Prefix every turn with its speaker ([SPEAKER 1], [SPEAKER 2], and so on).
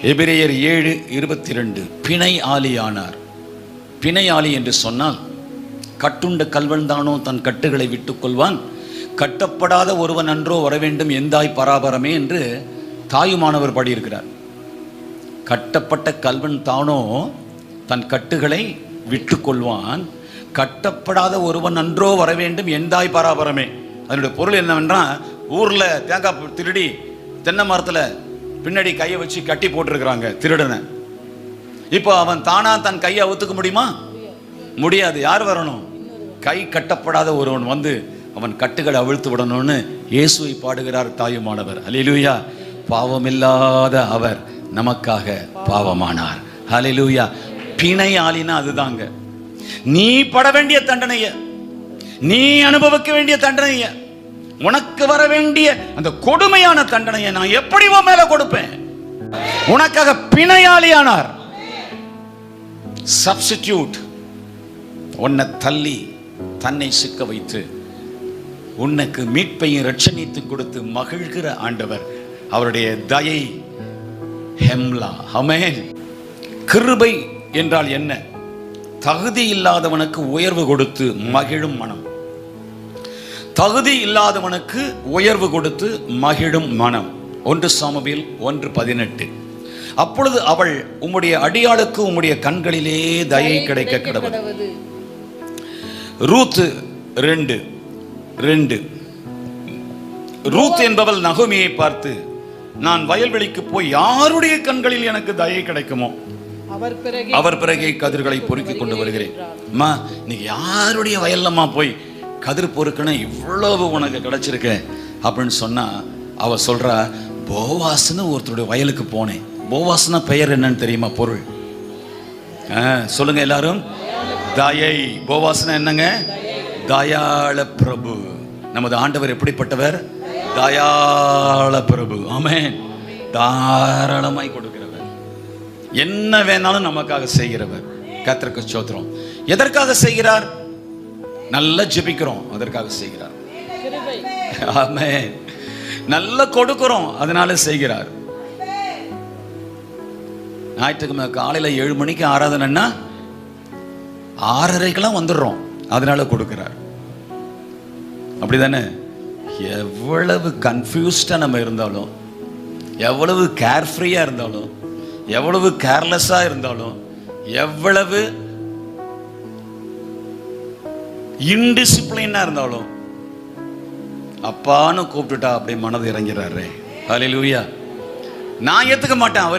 [SPEAKER 1] எபிரேயர் 7:22 பிணை ஆளியானார். பிணை ஆளி என்று சொன்னால் கட்டுண்ட கல்வன் தானோ தன் கட்டுகளை விட்டுக் கொள்வான், கட்டப்படாத ஒருவன் அன்றோ வரவேண்டும் எந்தாய் பராபரமே என்று தாயுமானவர் பாடியிருக்கிறார். கட்டப்பட்ட கல்வன் தானோ தன் கட்டுகளை விட்டு கொள்வான், கட்டப்படாத ஒருவன் அன்றோ வரவேண்டும் எந்தாய் பராபரமே. அதனுடைய பொருள் என்னவென்றால், ஊரில் தேங்காய் திருடி தென்னை மரத்தில் பின்னாடி கையை வச்சு கட்டி போட்டிருக்கிறாங்க திருடனை. இப்போ அவன் தானா தன் கையை அவுத்துக்க முடியுமா? முடியாது. யார் வரணும்? கை கட்டப்படாத ஒருவன் வந்து அவன் கட்டுகளை அவிழ்த்து விடணும்னு இயேசுவை பாடுகிறார் தாயுமானவர். அல்லேலூயா. பாவமில்லாத அவர் நமக்காக பாவமானார். அல்லேலூயா. பிணை ஆளினா அதுதாங்க. நீ பட வேண்டிய தண்டனைய, நீ அனுபவிக்க வேண்டிய தண்டனைய, உனக்கு வர வேண்டிய அந்த கொடுமையான தண்டனையை நான் எப்படி உன் மேல கொடுப்பேன்? உனக்காக பிணையாளியானார். சப்ஸ்டிடியூட். உன்னை தள்ளி தன்னை சிக்க வைத்து உனக்கு மீட்பையும் ரட்சணித்து கொடுத்து மகிழ்கிற ஆண்டவர். அவருடைய தயை ஹெம்லா. ஆமென். கிருபை என்றால் என்ன? தகுதி இல்லாதவனுக்கு உயர்வு கொடுத்து மகிழும் மனம். தகுதி இல்லாதவனுக்கு உயர்வு கொடுத்து மகிழும் மனம். 1 சாமுவேல் 1:18. அப்பொழுது அவள் உம்முடைய அடியாளுக்கு உம்முடைய கண்களிலே தயை கிடைக்க கடவுது. ரூத் 2:2. ரூத் என்பவள் நகோமியை பார்த்து, நான் வயல்வெளிக்கு போய் யாருடைய கண்களில் எனக்கு தயை கிடைக்குமோ அவர் பிறகே கதிர்களை பொறுக்கி கொண்டு வருகிறேன். அம்மா, நீ யாருடைய வயல்லம்மா போய் கதிர் பொறுக்கணும், இவ்வளவு உனக்கு கிடைச்சிருக்க அப்படின்னு சொன்னா அவ சொல்றா, போவாஸ்னு ஒருத்தருடைய வயலுக்கு போனேன். போவாஸ்னா பெயர் என்னன்னு தெரியுமா? பொருள் சொல்லுங்க எல்லாரும். தயை. போவாஸ்னா என்னங்க? தயாள பிரபு. நமது ஆண்டவர் எப்படிப்பட்டவர்? தயாள பிரபு. ஆமென். தாராளமாய் கொடுக்கிறவர், என்ன வேணாலும் நமக்காக செய்கிறவர். கர்த்தருக்கு ஸ்தோத்திரம். எதற்காக செய்கிறார்? நல்லா ஜெபிக்கிறோம், அதற்காக செய்கிறார். ஆமென். நல்லா கொடுக்கிறோம், அதனால செய்கிறார். ஞாயிற்றுக்கிழமை காலையில் 7 மணிக்கு ஆராதனைன்னா 6:30 வந்துடுறோம், அதனால கொடுக்கிறார். அப்படிதானே? எவ்வளவு கன்ஃபியூஸ்டா நம்ம இருந்தாலும், எவ்வளவு கேர்ஃப்ரீயா இருந்தாலும், எவ்வளவு கேர்லெஸ்ஸா இருந்தாலும், எவ்வளவு இன்டிசிப்ளினா இருந்தாலும் அப்பான்னு கூப்பிட்டுட்டா அப்படியே மனது இறங்கிறாரு. ஹல்லேலூயா. நான் ஏத்துக்க மாட்டேன். அவர்